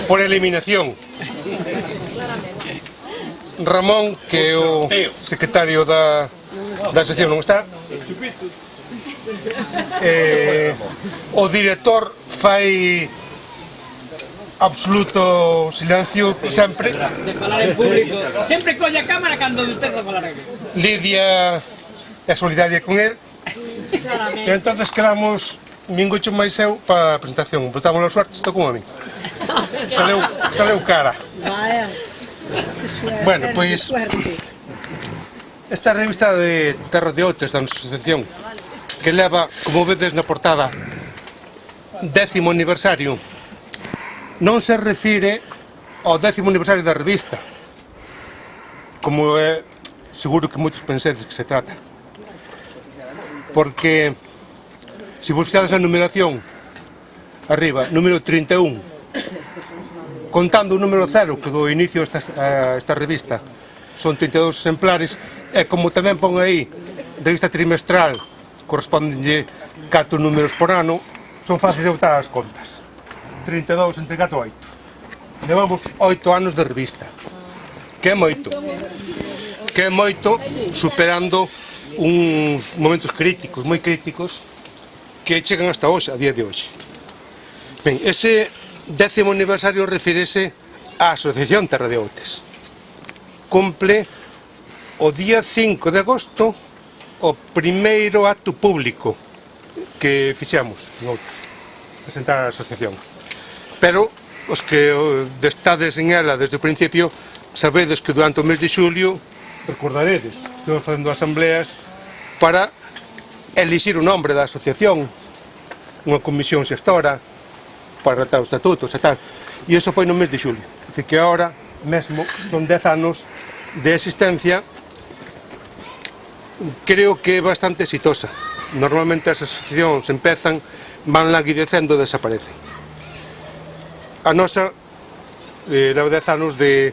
por eliminación. Ramón, que é o secretario da sección, non está. O director fai absoluto silencio sempre. De falar en público. Sempre colle a cámara cando empeza a falar aquí. Lidia é solidaria con él. E entonces quedamos mingocho máis eu para a presentación. Botamos a suerte, estou con a mí. Saleu cara. Bueno, pois esta revista de Terra de Outes da nosa asociación, que leva, como vedes na portada, 10º aniversario, non se refire ao 10º aniversario da revista, como é seguro que moitos pensedes que se trata, porque se vos fixades a numeración arriba, número 31, contando o número 0 que do inicio a esta revista son 32 exemplares, e como tamén pon aí revista trimestral, correspondenlle 4 números por ano, son fáciles de botar as contas. 32 entre 4, 8. Levamos 8 anos de revista, que é moito, superando uns momentos críticos, moi críticos, que chegan hasta hoxe, a día de hoxe. Ben, ese 10º aniversario refírese á Asociación Terra de Outes. Cumple o día 5 de agosto o primeiro acto público que fixemos en Outes, presentar a asociación. Pero os que estades en ela desde o principio sabedes que durante o mes de xulio, recordaredes, estamos facendo asambleas para elixir o nombre da asociación, unha comisión xestora para tratar os estatutos e tal, e iso foi no mes de xulio. Así que agora mesmo son 10 anos de existencia. Creo que é bastante exitosa. Normalmente as asociacións empezan, van languidecendo e desaparecen. A nosa leva 10 anos de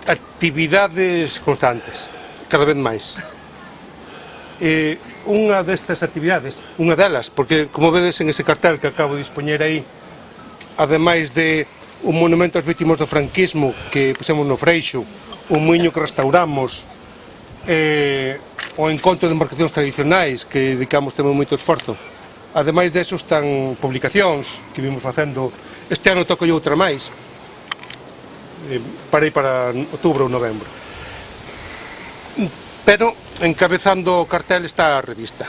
actividades constantes, cada vez máis. Unha destas actividades, unha delas, porque como vedes en ese cartel que acabo de dispoñer aí, ademais de un monumento aos vítimas do franquismo que pusemos no Freixo, un muiño que restauramos, o encontro de embarcacións tradicionais que dedicamos tamén moito esforzo. Ademais deso están publicacións que vimos facendo. Este ano toco outra máis, para outubro ou novembro. Pero encabezando o cartel está a revista.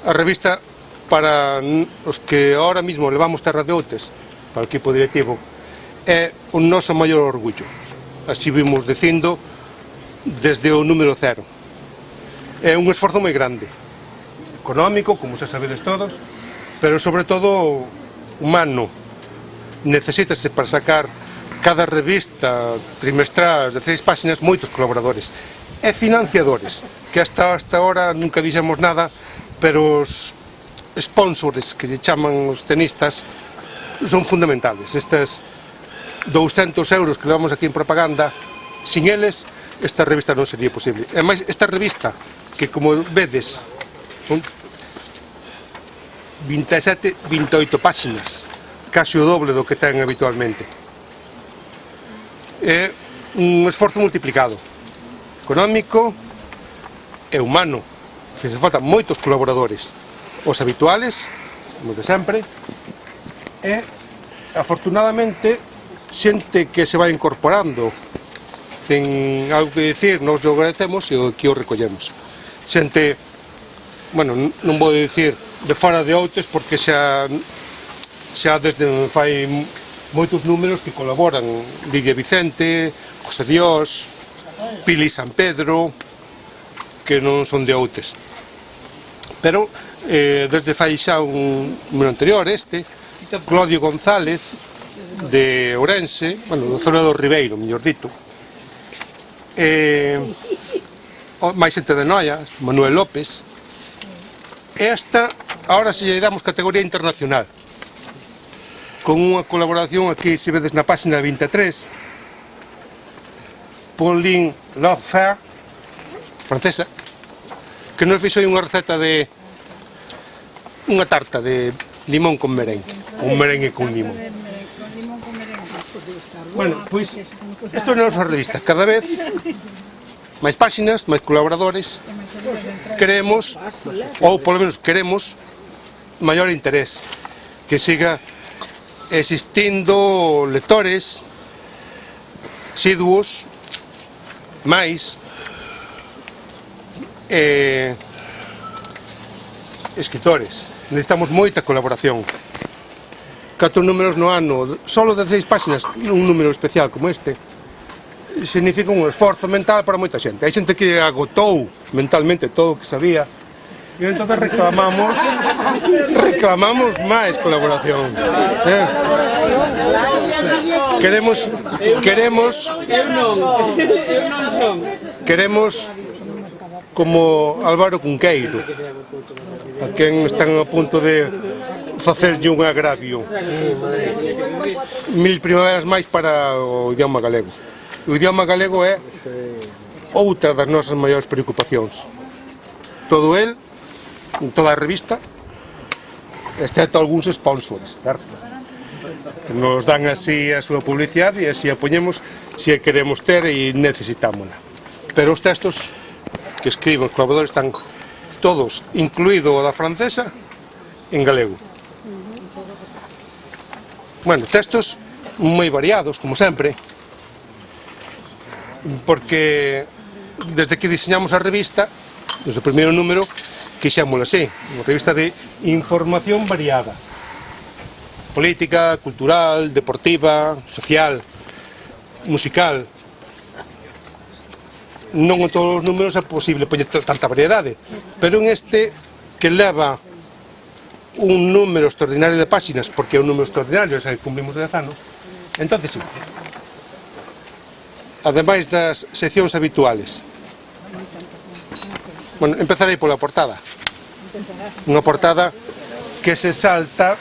A revista, para os que ahora mismo levamos Terra de Outes, para o equipo directivo, é o noso maior orgullo. Así vimos dicindo desde o número 0. É un esforzo moi grande, económico, como xa sabedes todos, pero sobre todo humano. Necesítase para sacar cada revista trimestral de 6 páxinas moitos colaboradores e financiadores, que hasta ahora nunca dixemos nada, pero os sponsors que lle chaman os tenistas son fundamentales. Estes 200 euros que levamos aquí en propaganda, sin eles esta revista non sería posible. E máis, esta revista, que como vedes son 27, 28 páxinas, casi o doble do que ten habitualmente. É un esforzo multiplicado, económico e humano. Se faltan moitos colaboradores, os habituales, como de sempre, e afortunadamente xente que se vai incorporando, ten algo que dicir, nos o agradecemos e aquí o recollemos. Xente, bueno, non vou dicir de fora de Outes, porque xa desde fai moitos números que colaboran. Lidia Vicente, José Dios, Pili San Pedro, que non son de Outes. Pero desde fai xa un número anterior, Claudio González, de Ourense, bueno, do Zona do Ribeiro, mellor dito, máis xente de Noia, Manuel López, e esta, ahora se lle damos categoría internacional, con unha colaboración aquí, se vedes na páxina 23, Pauline Lorfer, francesa, que nos fixo unha receta de unha tarta de limón con merengue. un merengue con limón. Bueno, pois, isto é a nosa revista. Cada vez máis páxinas, máis colaboradores. Queremos, ou polo menos queremos, maior interés. Que siga existindo lectores, asiduos, máis, escritores. Necesitamos moita colaboración. 4 números no ano, solo 16 páxinas, un número especial como este, significa un esforzo mental para moita xente. Hai xente que agotou mentalmente todo o que sabía, e entón reclamamos máis colaboración. Queremos como Álvaro Cunqueiro, a quen están a punto de facerlle un agravio. 1000 primaveras máis para o idioma galego. O idioma galego é outra das nosas maiores preocupacións. Todo el, toda a revista, excepto algúns sponsors, certo? Que nos dan así a súa publicidade e así a poñemos se a queremos ter e necesitámola. Pero os textos que escriben os colaboradores están todos, incluído o da francesa, en galego. Bueno, textos moi variados, como sempre, porque desde que diseñamos a revista, desde o primeiro número, quixémolo así, unha revista de información variada. Política, cultural, deportiva, social, musical. Non en todos os números é posible poñer tanta variedade, pero en este, que leva un número extraordinario de páxinas, porque é un número extraordinario, xa que cumplimos 10 anos, entón sí. Ademais das seccións habituales. Bueno, empezarei pola portada. Unha portada que se salta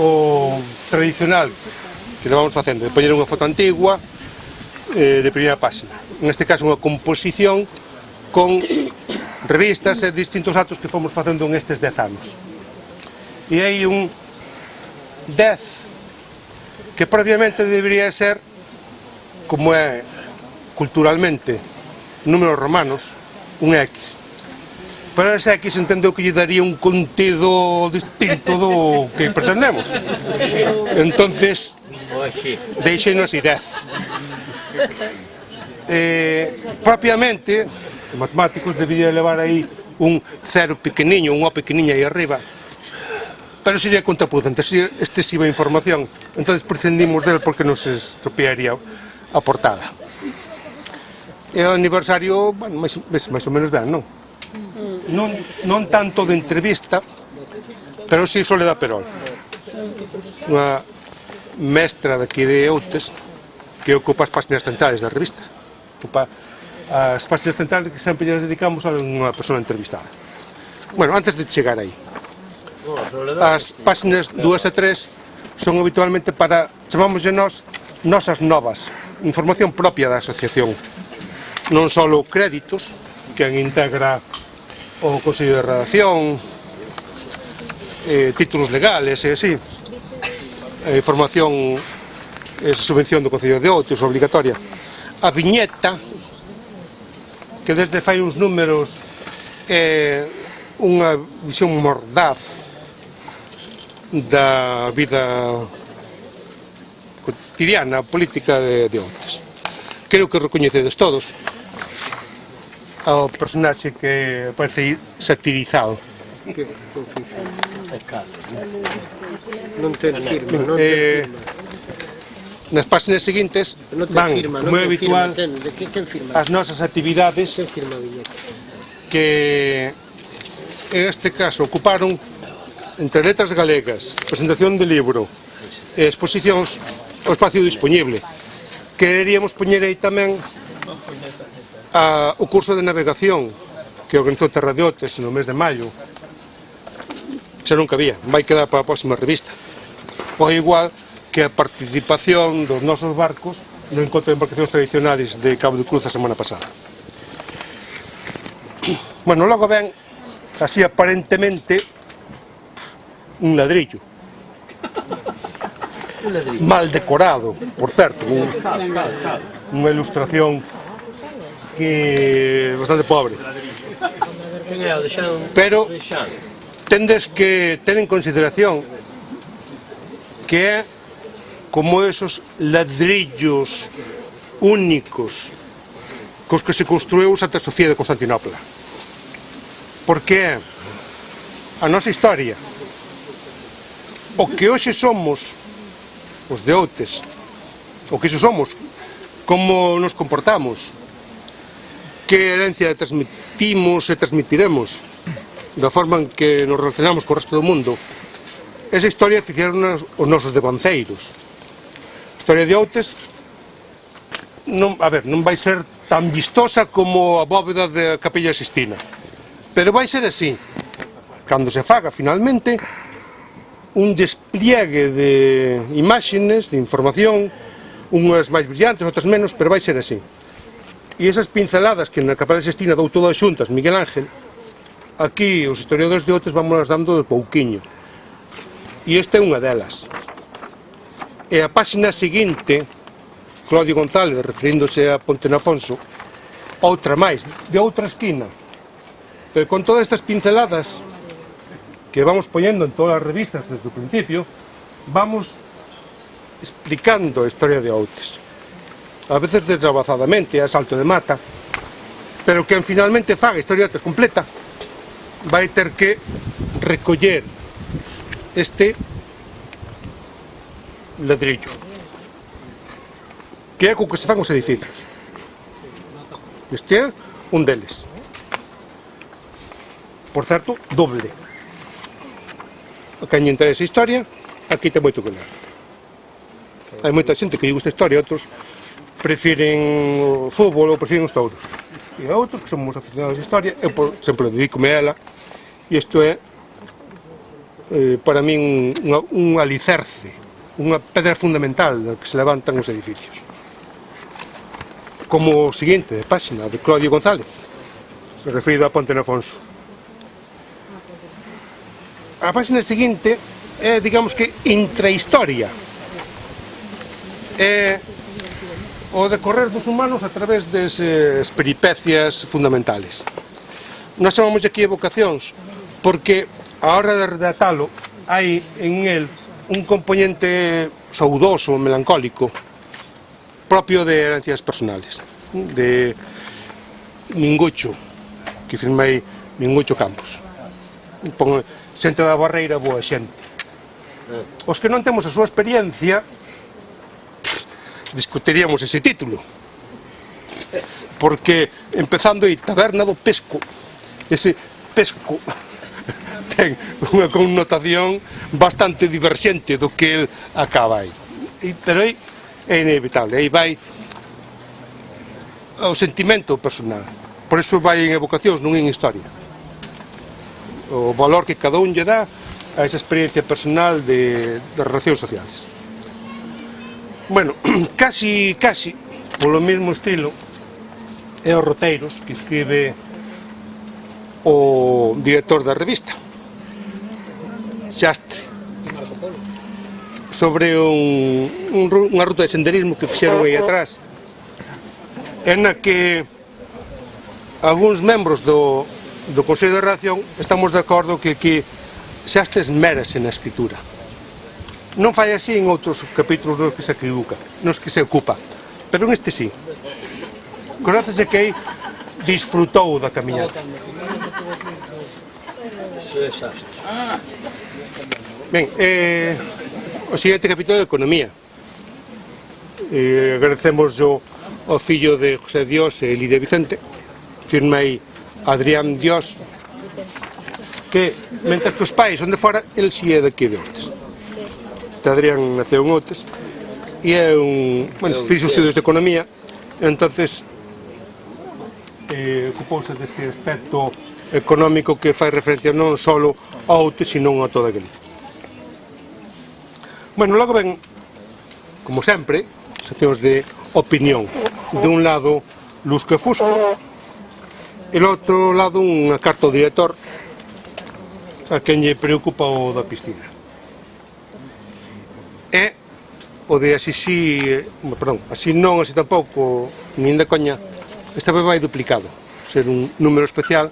o tradicional que le vamos facendo, de poñer unha foto antigua de primeira páxina. En este caso unha composición con revistas e distintos actos que fomos facendo en estes 10 anos. E hai un 10 que previamente debería ser, como é culturalmente números romanos, un X. Pero ese X entendeu que lle daría un contido distinto do que pretendemos. Entonces, deixenos así 10. Propiamente, os matemáticos deberían levar aí un cero pequeniño, un O pequeniña aí arriba, pero sería contraproducente, sería excesiva información. Entonces prescindimos del porque nos estropearía a portada. E o aniversario, bueno, máis ou menos ben, non? Non tanto de entrevista, pero si Soledad Perol, unha mestra daqui de Outes, que ocupa as páxinas centrales da revista. Ocupa as páxinas centrales que sempre lles dedicamos a unha persona entrevistada. Bueno, antes de chegar aí, as páxinas 2 e 3 son habitualmente para, chamámoslle nosas novas, información propia da asociación, non só créditos, que integra o Consello de Redacción, títulos legales e así, información, subvención do Concello de Outes, obligatoria, a viñeta, que desde fai uns números é unha visión mordaz da vida cotidiana, política de Outes. Creo que recoñecedes todos ao personaxe que parece satirizado. Non ten firma, non ten firma. Nas páxinas seguintes van, como é habitual, as nosas actividades que en este caso ocuparon entre letras galegas, presentación de libro e exposicións o espacio disponible. Queríamos poñer aí tamén o curso de navegación que organizou Terra de Outes no mes de maio. Xa non cabía, vai quedar para a próxima revista. O igual que a participación dos nosos barcos no encontro de embarcacións tradicionales de Cabo de Cruz a semana pasada. Bueno, logo ven así aparentemente un ladrillo. mal decorado, por certo, unha ilustración que é bastante pobre. Pero tendes que ter en consideración que é como esos ladrillos únicos cos que se construiu Santa Sofía de Constantinopla, porque é a nosa historia, o que hoxe somos os de Outes, o que iso somos, como nos comportamos, que herencia transmitimos e transmitiremos, da forma en que nos relacionamos co resto do mundo. Esa historia fixeron os nosos devanceiros. A historia de Outes non vai ser tan vistosa como a bóveda da Capella Sixtina, pero vai ser así cando se faga finalmente un despliegue de imágenes, de información, unhas máis brillantes, outras menos, pero vai ser así. E esas pinceladas que na Capella Sixtina dou todas xuntas Miguel Ángel, aquí os historiadores de Outes vamos dando de pouquiño, e esta é unha delas. E a páxina seguinte, Claudio González, referíndose a Ponte Nafonso, outra máis, de outra esquina, pero con todas estas pinceladas que vamos poñendo en todas as revistas desde o principio, vamos explicando a historia de Outes, a veces deslavazadamente, a salto de mata, pero quen finalmente faga a historia de Outes completa vai ter que recoller este ladrillo, que é co que se fan os edificios. Este é un deles. Por certo, doble. A quen lle interesa a historia, aquí ten moito que ler. Hai moita xente que lle gusta a historia, outros prefiren o fútbol ou prefiren os touros. E a outros que somos aficionados a historia, eu sempre dedícome a ela, e isto é para min un alicerce, unha pedra fundamental da que se levantan os edificios. Como o seguinte de páxina de Claudio González, referido a Ponte Nafonso. A páxina seguinte é, digamos que, intrahistoria, é o decorrer dos humanos a través desas peripecias fundamentales. Nós chamamos aquí evocacións porque a hora de redactalo hai en el un componente saudoso, melancólico, propio de herencias personales, de Mingucho, que firmei Mingucho Campos. Xente da Barreira, boa xente. Os que non temos a súa experiencia, discutiríamos ese título, porque empezando aí Taberna do Pesco, ese pesco ten unha connotación bastante diverxente do que el acaba aí, pero aí é inevitable, aí vai o sentimento personal, por iso vai en evocacións, non en historia, o valor que cada un lle dá a esa experiencia personal de relacións sociales. Bueno, casi polo mesmo estilo é os roteiros que escribe o director da revista, Xastre, sobre unha ruta de senderismo que fixeron aí atrás, en na que algúns membros do Consello de Redacción estamos de acordo que aquí Xastre esmérase na escritura. Non fai así en outros capítulos nos que se equivoca, nos que se ocupa, pero en este sí. Conócese que aí disfrutou da camiñada. Ben, o seguinte capítulo de Economía. Agradecemos ao fillo de José Dios e Lidia Vicente, firmei Adrián Dios, que, mentre que os pais son de fora, el si é daqui de Outes. Adrián naceu en Outes e é fixo estudios de Economía, entonces ocupouse deste aspecto económico que fai referencia non só a Outes, sino a toda Galicia. Bueno, logo ven, como sempre, seccións de opinión. De un lado, Lusco e Fusco, e do outro lado, unha carta ao director a quen lle preocupa o da piscina. E o de así non, así tampouco, nin de coña, esta vez vai duplicado. Ser un número especial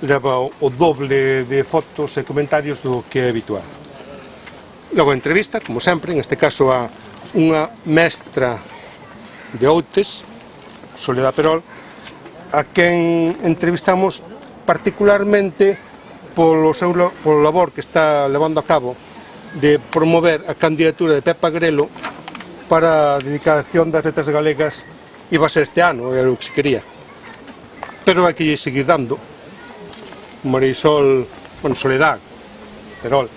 leva o doble de fotos e comentarios do que é habitual. Logo a entrevista, como sempre, en este caso a unha mestra de Outes, Soledad Perol, a quen entrevistamos particularmente polo labor que está levando a cabo de promover a candidatura de Pepa Grelo para a dedicación das letras galegas. Iba a ser este ano, era o que se quería, pero hai que seguir dando. Marisol, Soledad Perol,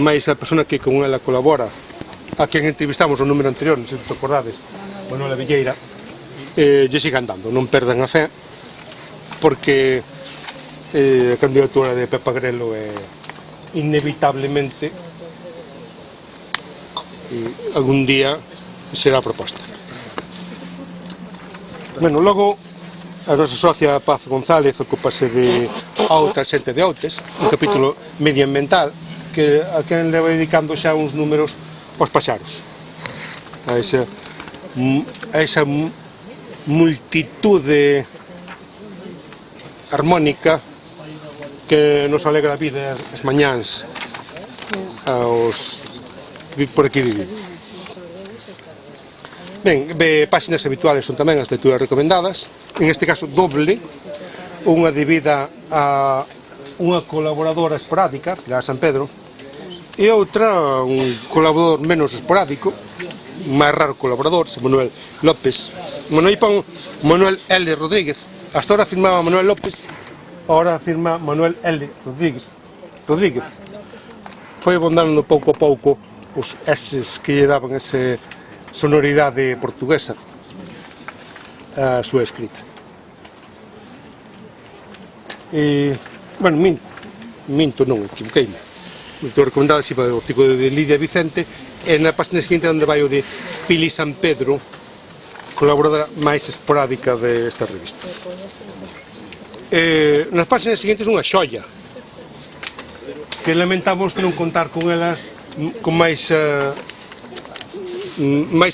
máis a persona que con ela colabora, a quen entrevistamos o número anterior, non sei se te acordades, Manuela Villeira, lle sigan dando, non perdan a fe, porque a candidatura de Pepa Grelo é inevitablemente algún día será proposta. Bueno, logo a nosa socia Paz González ocupase de outra xente de Outes, un capítulo medioambiental a quen le vai dedicando xa uns números aos paxaros, a esa multitude armónica que nos alegra a vida as mañáns aos que por aquí vivimos. Ben, páxinas habituales son tamén as lecturas recomendadas, en este caso doble, unha debida a unha colaboradora esporádica, Pilar San Pedro, e outra un colaborador menos esporádico, un máis raro colaborador, Manuel López. Manuel L. Rodríguez, hasta ahora firmaba Manuel López, ahora firma Manuel L. Rodríguez. Foi abondando pouco a pouco os eses que lle daban esa sonoridade portuguesa a súa escrita. Bueno, minto non, equivoqueime. Estou recomendado así para o artigo de Lidia Vicente, e na página seguinte onde vai o de Pili San Pedro, colaboradora máis esporádica desta revista. Nas páginas seguintes unha xoia, que lamentamos non contar con elas con máis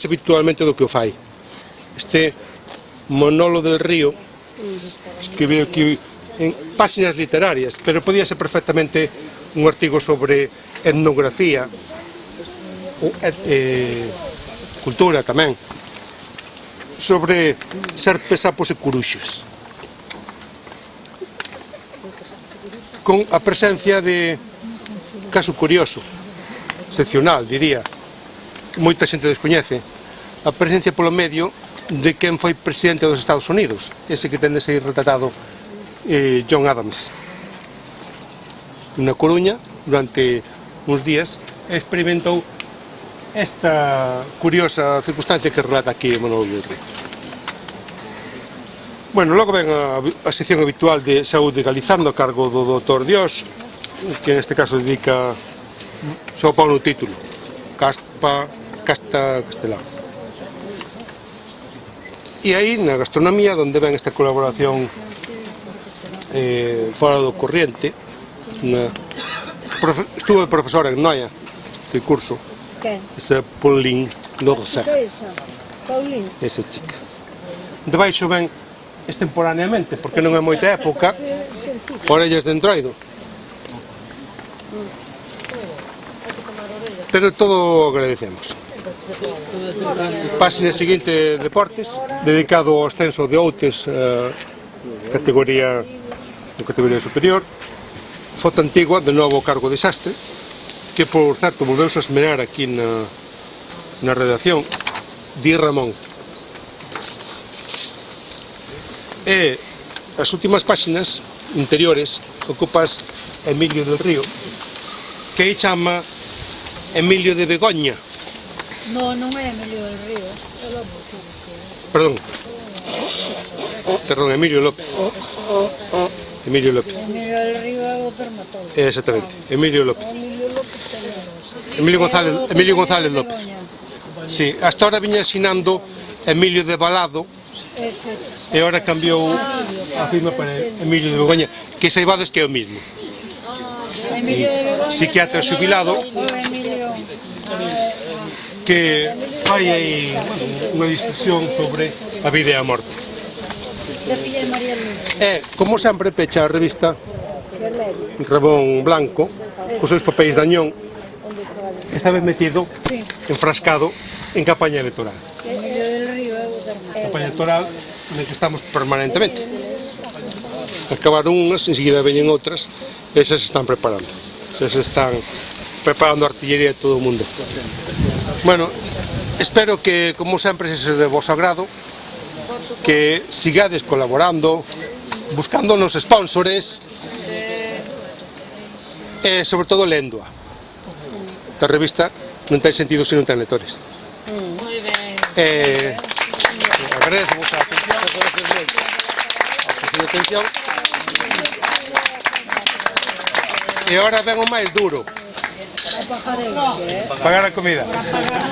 habitualmente do que o fai. Este Monólogo del Río, escribiu aquí en páxinas literarias, pero podía ser perfectamente un artigo sobre etnografía ou cultura tamén, sobre serpes, sapos e curuxas, con a presencia de, caso curioso, excepcional, diría, que moita xente descoñece, a presencia polo medio de quen foi presidente dos Estados Unidos, ese que tende a ser retratado John Adams, na Coruña durante uns días, experimentou esta curiosa circunstancia que relata aquí Monólogo del Río. Bueno, logo ven a sección habitual de Saúde Galizando a cargo do Dr. Dios, que neste caso dedica, só pon o título, Casta Castelao. E aí na gastronomía, onde ven esta colaboración fora do corriente, estuve profesora en Noia, este curso, esa Pauline Lorsa, esa chica. Debaixo ven extemporaneamente, porque non é moita época, Orellas de Entroido. Pero todo agradecemos. Página seguinte, Deportes, dedicado ao ascenso de Outes, categoría superior. Foto antigua, de novo cargo de Xastre, que por certo volveuse a esmerar aquí na redacción, Di Ramón. E as últimas páxinas interiores ocupas Emilio del Río, que aí chama Emilio de Begoña. Non é Emilio del Río, é López. Perdón, Emilio López. Emilio López. Emilio del Río é o dermatólogo. Exactamente, Emilio López. Emilio González López. Sí, hasta ahora viña asinando Emilio de Balado, e agora cambiou a firma para Emilio de Begoña, que saibades que é o mismo. Emilio de Begoña, psiquiatra xubilado, que fai aí unha discusión sobre a vida e a morte. Da filla de María Luz. E, como sempre, pecha a revista Ramón Blanco, cos seus papéis de Añón, esta vez metido, Sí. enfrascado, en campaña electoral. Emilio del Río é o Carmen. Campaña electoral na que estamos permanentemente. Acabaron unhas, enseguida veñen outras, e esas se están preparando. Se están preparando a artillería de todo o mundo. Bueno, espero que, como sempre, se de vosso agrado, que sigades colaborando, buscando nos sponsores e, sobre todo, lendo-a. Esta revista non ten sentido se non ten lectores. Muy bien. Agradezo a atención. E agora ven o máis duro, É pajareo. pagar a comida.